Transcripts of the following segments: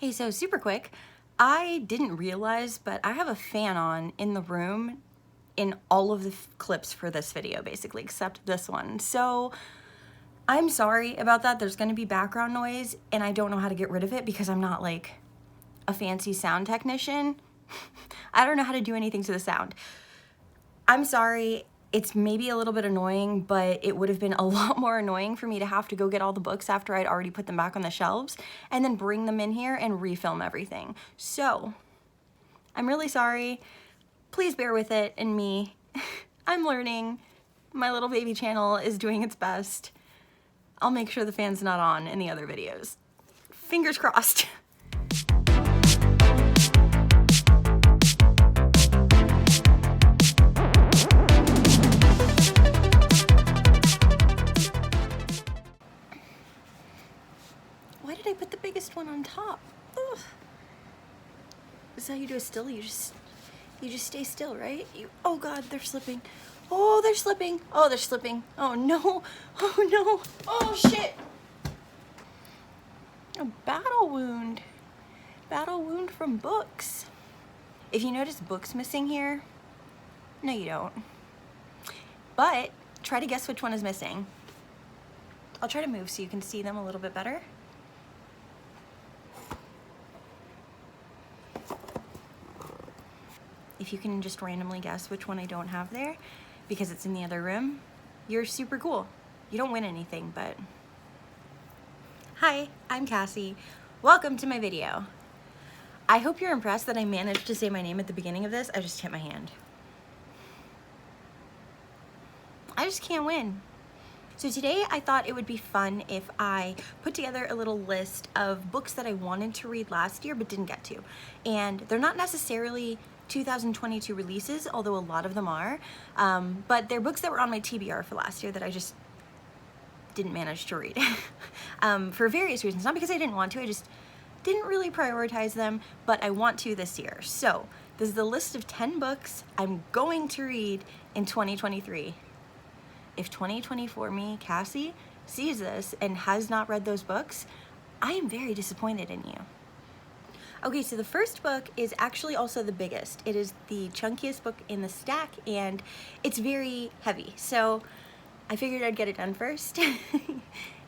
Hey, so super quick, I didn't realize, but I have a fan on in the room in all of the clips for this video, basically, except this one. So I'm sorry about that. There's gonna be background noise, and I don't know how to get rid of it because I'm not like a fancy sound technician. I don't know how to do anything to the sound. I'm sorry. It's maybe a little bit annoying, but it would have been a lot more annoying for me to have to go get all the books after I'd already put them back on the shelves and then bring them in here and refilm everything. So I'm really sorry. Please bear with it and me. I'm learning. My little baby channel is doing its best. I'll make sure the fan's not on in the other videos. Fingers crossed. Why did I put the biggest one on top? Ugh. This is how you do a still? You just stay still, right? Oh God, they're slipping. Oh, they're slipping. Oh, they're slipping. Oh no. Oh no. Oh shit. A battle wound. Battle wound from books. If you notice books missing here, no you don't. But try to guess which one is missing. I'll try to move so you can see them a little bit better. If you can just randomly guess which one I don't have there, because it's in the other room, you're super cool. You don't win anything, but... Hi, I'm Cassie. Welcome to my video. I hope you're impressed that I managed to say my name at the beginning of this. I just hit my hand. I just can't win. So today I thought it would be fun if I put together a little list of books that I wanted to read last year but didn't get to. And they're not necessarily 2022 releases, although a lot of them are, but they're books that were on my TBR for last year that I just didn't manage to read for various reasons. Not because I didn't want to, I just didn't really prioritize them, but I want to this year. So this is the list of 10 books I'm going to read in 2023. If 2024 me, Cassie, sees this and has not read those books, I am very disappointed in you. Okay, so the first book is actually also the biggest. It is the chunkiest book in the stack, and it's very heavy. So I figured I'd get it done first.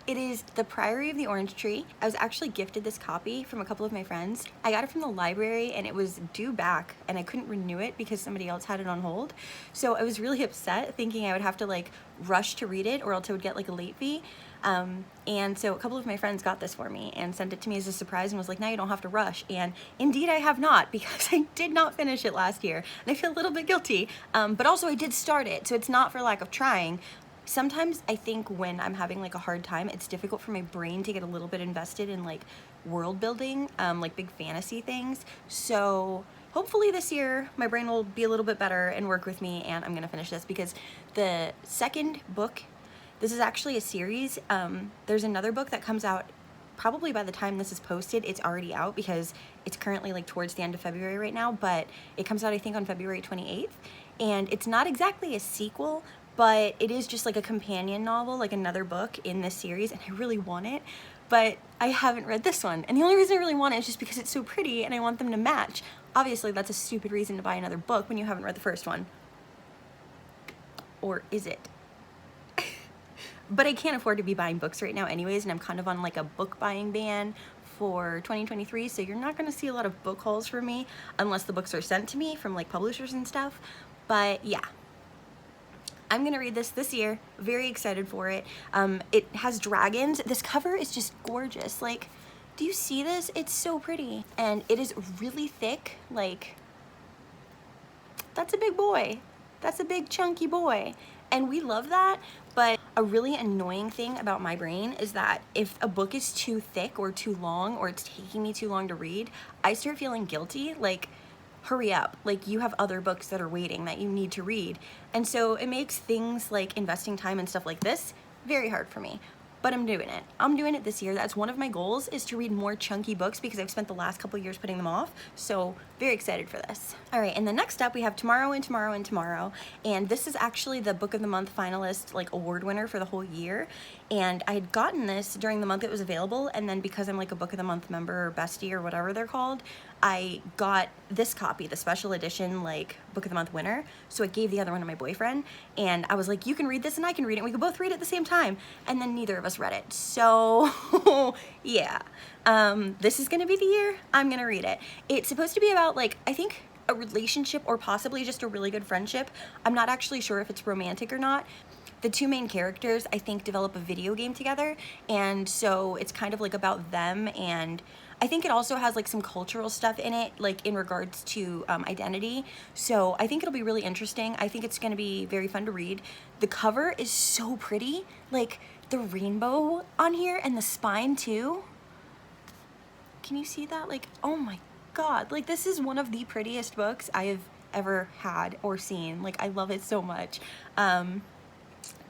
It is The Priory of the Orange Tree. I was actually gifted this copy from a couple of my friends. I got it from the library and it was due back and I couldn't renew it because somebody else had it on hold. So I was really upset thinking I would have to like rush to read it or else I would get like a late fee. And so a couple of my friends got this for me and sent it to me as a surprise and was like, now you don't have to rush. And indeed I have not, because I did not finish it last year and I feel a little bit guilty. But also I did start it, so it's not for lack of trying. Sometimes I think when I'm having like a hard time, it's difficult for my brain to get a little bit invested in like world building, like big fantasy things. So hopefully this year my brain will be a little bit better and work with me, and I'm gonna finish this because the second book, this is actually a series. There's another book that comes out probably by the time this is posted. It's already out because it's currently like towards the end of February right now, but it comes out I think on February 28th, and it's not exactly a sequel, but it is just like a companion novel, like another book in this series, and I really want it, but I haven't read this one. And the only reason I really want it is just because it's so pretty and I want them to match. Obviously, that's a stupid reason to buy another book when you haven't read the first one. Or is it? But I can't afford to be buying books right now anyways, and I'm kind of on like a book buying ban for 2023, so you're not gonna see a lot of book hauls from me unless the books are sent to me from like publishers and stuff. But yeah. I'm gonna read this year, very excited for it. It has dragons. This cover is just gorgeous. Like, do you see this? It's so pretty. And it is really thick, like, that's a big boy. That's a big chunky boy. And we love that, but a really annoying thing about my brain is that if a book is too thick or too long or it's taking me too long to read, I start feeling guilty, like, hurry up, like you have other books that are waiting that you need to read. And so it makes things like investing time and stuff like this very hard for me. but I'm doing it. I'm doing it this year. That's one of my goals, is to read more chunky books because I've spent the last couple years putting them off. So very excited for this. All right, and the next up we have Tomorrow and Tomorrow and Tomorrow. And this is actually the Book of the Month finalist, like award winner for the whole year. And I had gotten this during the month it was available. And then because I'm like a Book of the Month member or bestie or whatever they're called, I got this copy, the special edition, like Book of the Month winner. So I gave the other one to my boyfriend, and I was like, you can read this and I can read it, and we could both read it at the same time. And then neither of us read it. So yeah, this is gonna be the year I'm gonna read it. It's supposed to be about, like, I think a relationship or possibly just a really good friendship. I'm not actually sure if it's romantic or not. The two main characters, I think, develop a video game together, and so it's kind of like about them, and I think it also has like some cultural stuff in it, like in regards to identity. So I think it'll be really interesting. I think it's gonna be very fun to read. The cover is so pretty, like the rainbow on here and the spine too. Can you see that? Like, oh my God, like this is one of the prettiest books I have ever had or seen. Like, I love it so much.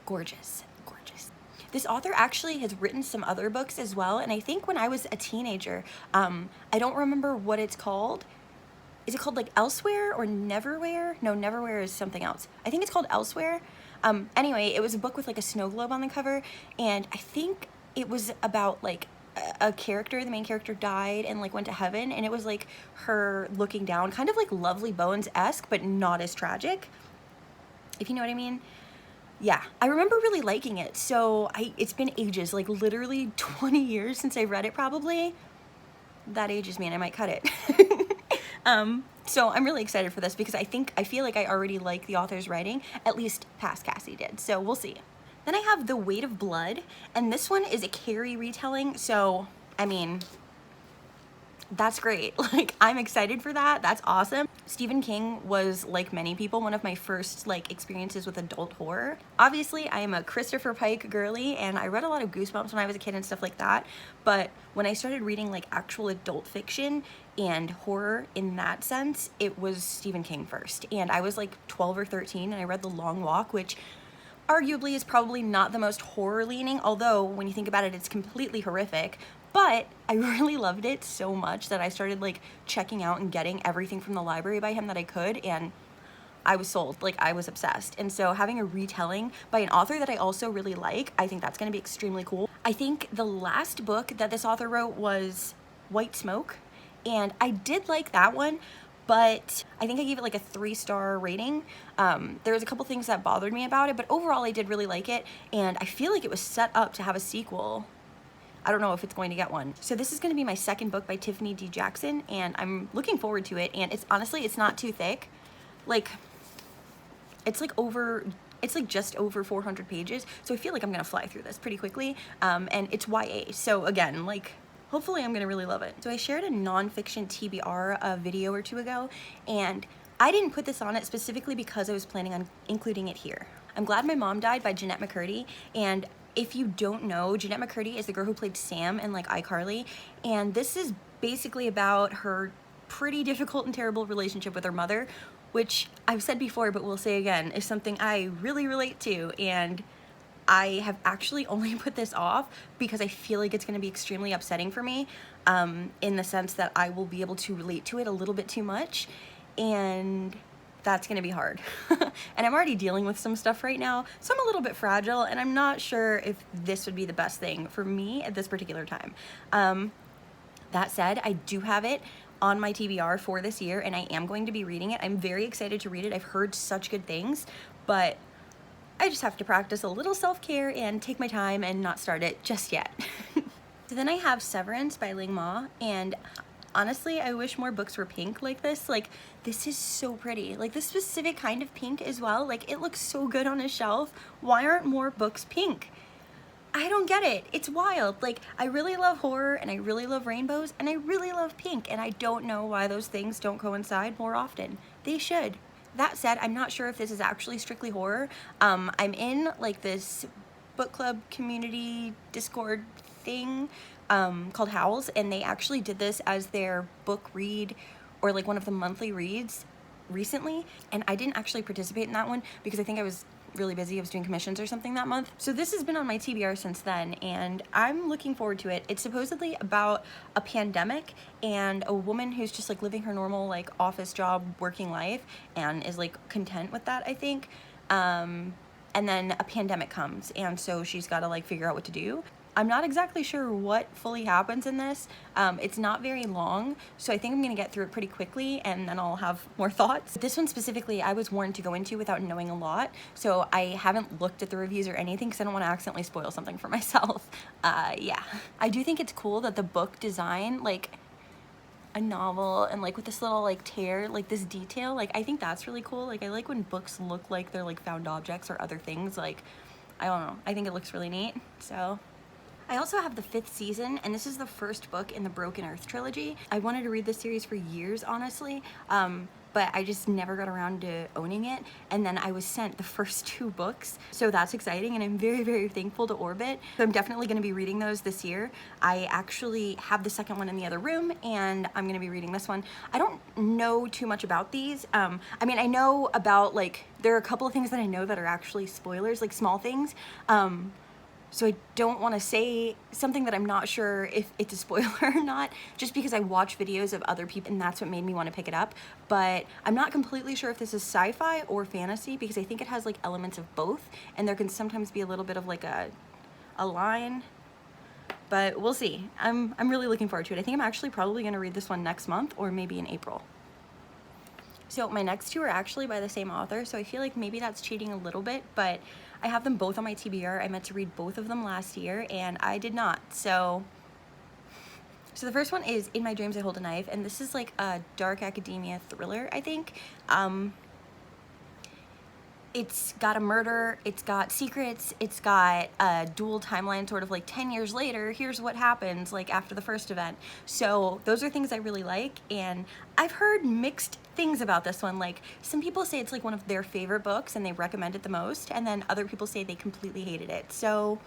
Gorgeous, gorgeous. This author actually has written some other books as well, and I think when I was a teenager, I don't remember what it's called. Is it called like Elsewhere or Neverwhere? No, Neverwhere is something else. I think it's called Elsewhere. Anyway, it was a book with like a snow globe on the cover, and I think it was about like a character, the main character died and like went to heaven, and it was like her looking down, kind of like Lovely Bones-esque, but not as tragic, if you know what I mean. Yeah, I remember really liking it. So it's been ages, like literally 20 years since I read it probably. That ages me and I might cut it. So I'm really excited for this because I feel like I already like the author's writing, at least past Cassie did. So we'll see. Then I have The Weight of Blood, and this one is a Carrie retelling. So, I mean, that's great. Like, I'm excited for that. That's awesome. Stephen King was, like many people, one of my first like experiences with adult horror. Obviously, I am a Christopher Pike girly, and I read a lot of Goosebumps when I was a kid and stuff like that. But when I started reading like actual adult fiction and horror in that sense, it was Stephen King first. And I was like 12 or 13, and I read The Long Walk, which arguably is probably not the most horror leaning, although when you think about it, it's completely horrific. But I really loved it so much that I started like checking out and getting everything from the library by him that I could, and I was sold. Like, I was obsessed. And so having a retelling by an author that I also really like, I think that's going to be extremely cool. I think the last book that this author wrote was White Smoke, and I did like that one, but I think I gave it like a 3-star rating. There was a couple things that bothered me about it, but overall I did really like it, and I feel like it was set up to have a sequel. I don't know if it's going to get one. So this is going to be my second book by Tiffany D. Jackson, and I'm looking forward to it. And it's honestly, it's not too thick. Like, it's like just over 400 pages. So I feel like I'm going to fly through this pretty quickly. And it's YA. So again, like, hopefully I'm going to really love it. So I shared a nonfiction TBR a video or two ago, and I didn't put this on it specifically because I was planning on including it here. I'm Glad My Mom Died by Jeanette McCurdy, and if you don't know, Jeanette McCurdy is the girl who played Sam in like iCarly, and this is basically about her pretty difficult and terrible relationship with her mother, which I've said before but will say again is something I really relate to, and I have actually only put this off because I feel like it's going to be extremely upsetting for me, in the sense that I will be able to relate to it a little bit too much, and that's gonna be hard. And I'm already dealing with some stuff right now, so I'm a little bit fragile, and I'm not sure if this would be the best thing for me at this particular time. That said, I do have it on my TBR for this year, and I am going to be reading it. I'm very excited to read it. I've heard such good things, but I just have to practice a little self-care and take my time and not start it just yet. So then I have Severance by Ling Ma, and honestly, I wish more books were pink like this. Like, this is so pretty. Like, this specific kind of pink as well. Like, it looks so good on a shelf. Why aren't more books pink? I don't get it. It's wild. Like, I really love horror, and I really love rainbows, and I really love pink, and I don't know why those things don't coincide more often. They should. That said, I'm not sure if this is actually strictly horror. I'm in, like, this book club community Discord thing called Howls, and they actually did this as their book read, or like one of the monthly reads recently, and I didn't actually participate in that one because I think I was really busy. I was doing commissions or something that month. So this has been on my TBR since then, and I'm looking forward to it. It's supposedly about a pandemic and a woman who's just like living her normal like office job working life and is like content with that, I think. And then a pandemic comes, and so she's got to like figure out what to do. I'm not exactly sure what fully happens in this. It's not very long, so I think I'm gonna get through it pretty quickly and then I'll have more thoughts. This one specifically, I was warned to go into without knowing a lot, so I haven't looked at the reviews or anything because I don't want to accidentally spoil something for myself. Yeah. I do think it's cool that the book design, like a novel and like with this little like tear, like this detail, like I think that's really cool. Like I like when books look like they're like found objects or other things. Like, I don't know, I think it looks really neat. So I also have the 5th season, and this is the first book in the Broken Earth trilogy. I wanted to read this series for years, honestly, but I just never got around to owning it, and then I was sent the first 2 books, so that's exciting, and I'm very, very thankful to Orbit. So I'm definitely going to be reading those this year. I actually have the second one in the other room, and I'm going to be reading this one. I don't know too much about these. I mean, I know about, like, there are a couple of things that I know that are actually spoilers, like small things. So I don't want to say something that I'm not sure if it's a spoiler or not, just because I watch videos of other people and that's what made me want to pick it up. But I'm not completely sure if this is sci-fi or fantasy, because I think it has like elements of both, and there can sometimes be a little bit of like a line, but we'll see. I'm really looking forward to it. I think I'm actually probably going to read this one next month or maybe in April. So my next 2 are actually by the same author, so I feel like maybe that's cheating a little bit, but I have them both on my TBR. I meant to read both of them last year, and I did not. So the first one is In My Dreams I Hold a Knife, and this is like a dark academia thriller, I think. It's got a murder, it's got secrets, it's got a dual timeline, sort of like 10 years later, here's what happens like after the first event. So those are things I really like, and I've heard mixed things about this one. Like some people say it's like one of their favorite books and they recommend it the most, and then other people say they completely hated it. So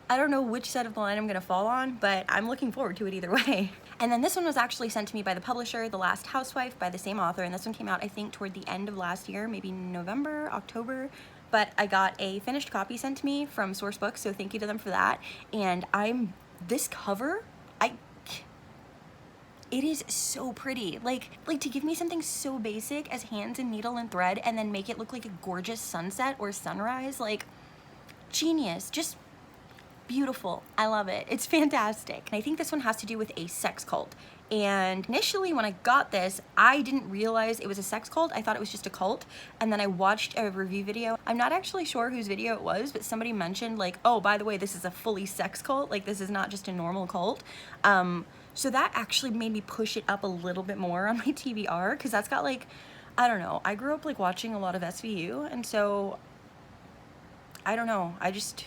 I don't know which side of the line I'm gonna fall on, but I'm looking forward to it either way. And then this one was actually sent to me by the publisher, The Last Housewife, by the same author, and this one came out I think toward the end of last year, maybe November, October, but I got a finished copy sent to me from Source Books, so thank you to them for that. And this cover, it is so pretty. Like to give me something so basic as hands and needle and thread and then make it look like a gorgeous sunset or sunrise, like genius, just beautiful. I love it. It's fantastic. And I think this one has to do with a sex cult. And initially when I got this, I didn't realize it was a sex cult. I thought it was just a cult. And then I watched a review video. I'm not actually sure whose video it was, but somebody mentioned like, oh, by the way, this is a fully sex cult. Like this is not just a normal cult. So that actually made me push it up a little bit more on my TBR, because that's got like, I don't know. I grew up like watching a lot of SVU, and so I don't know. I just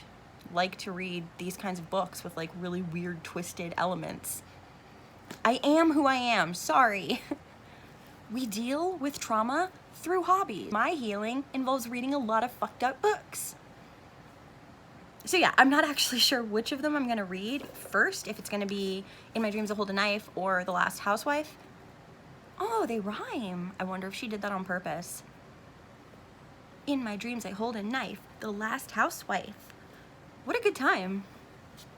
like to read these kinds of books with like really weird twisted elements. I am who I am, sorry. We deal with trauma through hobbies. My healing involves reading a lot of fucked up books. So yeah, I'm not actually sure which of them I'm gonna read first, if it's gonna be In My Dreams I Hold a Knife or The Last Housewife. Oh, they rhyme. I wonder if she did that on purpose. In my dreams I hold a knife, The Last Housewife. What a good time.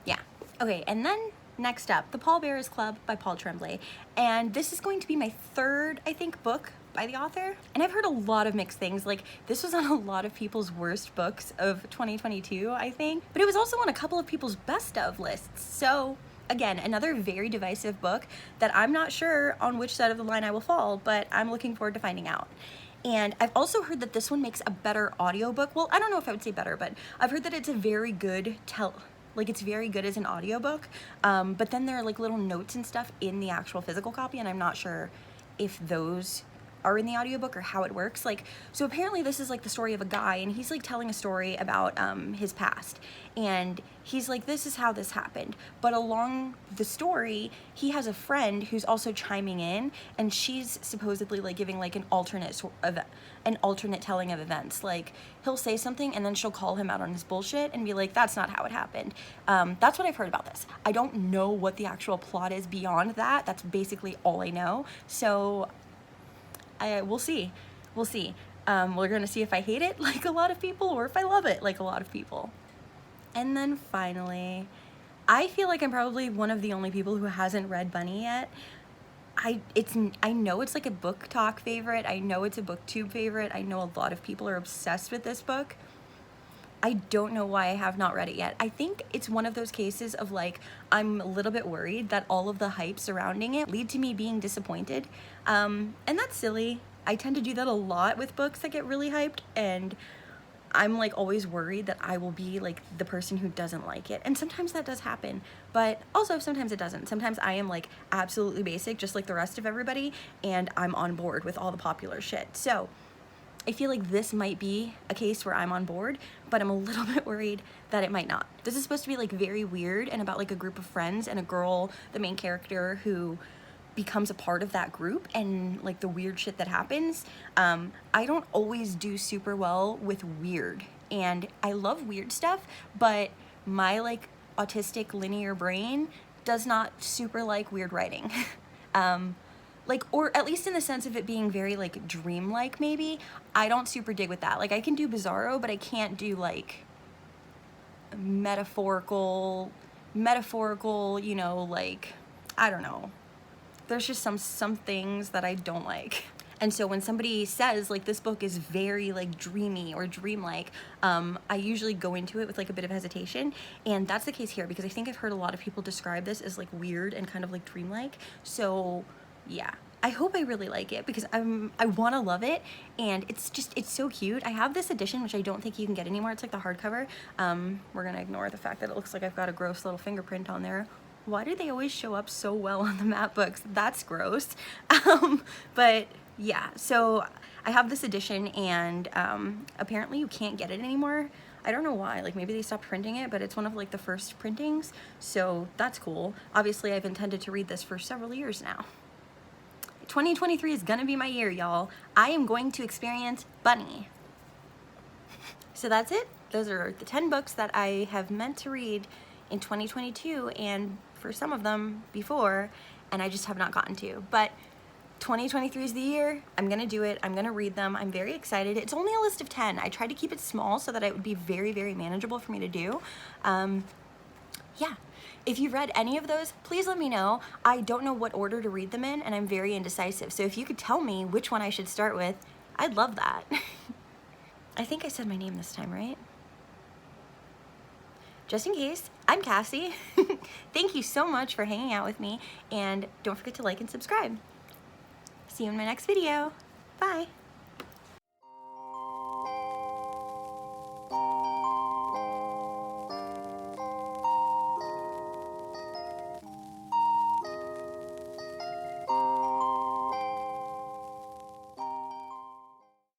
Yeah. Okay, and then next up, The Pallbearers Club by Paul Tremblay. And this is going to be my 3rd, I think, book by the author. And I've heard a lot of mixed things. Like, this was on a lot of people's worst books of 2022, I think. But it was also on a couple of people's best of lists. So, again, another very divisive book that I'm not sure on which side of the line I will fall, but I'm looking forward to finding out. And I've also heard that this one makes a better audiobook. Well, I don't know if I would say better, but I've heard that it's a very good it's very good as an audiobook. But then there are like little notes and stuff in the actual physical copy, and I'm not sure if those are in the audiobook or how it works. Like, so apparently this is like the story of a guy, and he's like telling a story about his past, and he's like, this is how this happened. But along the story, he has a friend who's also chiming in, and she's supposedly like giving like an alternate telling of events. Like, he'll say something and then she'll call him out on his bullshit and be like, that's not how it happened. That's what I've heard about this. I don't know what the actual plot is beyond that. That's basically all I know. So we'll see. We're gonna see if I hate it like a lot of people or if I love it like a lot of people. And then finally, I feel like I'm probably one of the only people who hasn't read Bunny yet. I know it's like a book talk favorite. I know it's a booktube favorite. I know a lot of people are obsessed with this book. I don't know why I have not read it yet. I think it's one of those cases of like, I'm a little bit worried that all of the hype surrounding it lead to me being disappointed. And that's silly. I tend to do that a lot with books that get really hyped, and I'm like always worried that I will be like the person who doesn't like it. And sometimes that does happen, but also sometimes it doesn't. Sometimes I am like absolutely basic, just like the rest of everybody, and I'm on board with all the popular shit. So I feel like this might be a case where I'm on board, but I'm a little bit worried that it might not. This is supposed to be like very weird and about like a group of friends and a girl, the main character, who becomes a part of that group and like the weird shit that happens. I don't always do super well with weird, and I love weird stuff, but my like autistic linear brain does not super like weird writing. Like, or at least in the sense of it being very like dreamlike maybe, I don't super dig with that. Like I can do bizarro, but I can't do like metaphorical, you know, like, I don't know. There's just some things that I don't like. And so when somebody says like this book is very like dreamy or dreamlike, I usually go into it with like a bit of hesitation, and that's the case here because I think I've heard a lot of people describe this as like weird and kind of like dreamlike. So yeah, I hope I really like it because I want to love it, and it's so cute. I have this edition which I don't think you can get anymore. It's like the hardcover. We're gonna ignore the fact that it looks like I've got a gross little fingerprint on there. Why do they always show up so well on the map books? That's gross. But yeah, so I have this edition, and apparently you can't get it anymore. I don't know why, like maybe they stopped printing it, but it's one of like the first printings, so that's cool. Obviously I've intended to read this for several years now. 2023 is gonna be my year, y'all. I am going to experience Bunny. So that's it. Those are the 10 books that I have meant to read in 2022, and for some of them before, and I just have not gotten to. But 2023 is the year. I'm gonna do it. I'm gonna read them. I'm very excited. It's only a list of 10. I tried to keep it small so that it would be very, very manageable for me to do. Yeah. If you've read any of those, please let me know. I don't know what order to read them in, and I'm very indecisive. So if you could tell me which one I should start with, I'd love that. I think I said my name this time, right? Just in case, I'm Cassie. Thank you so much for hanging out with me, and don't forget to like and subscribe. See you in my next video. Bye.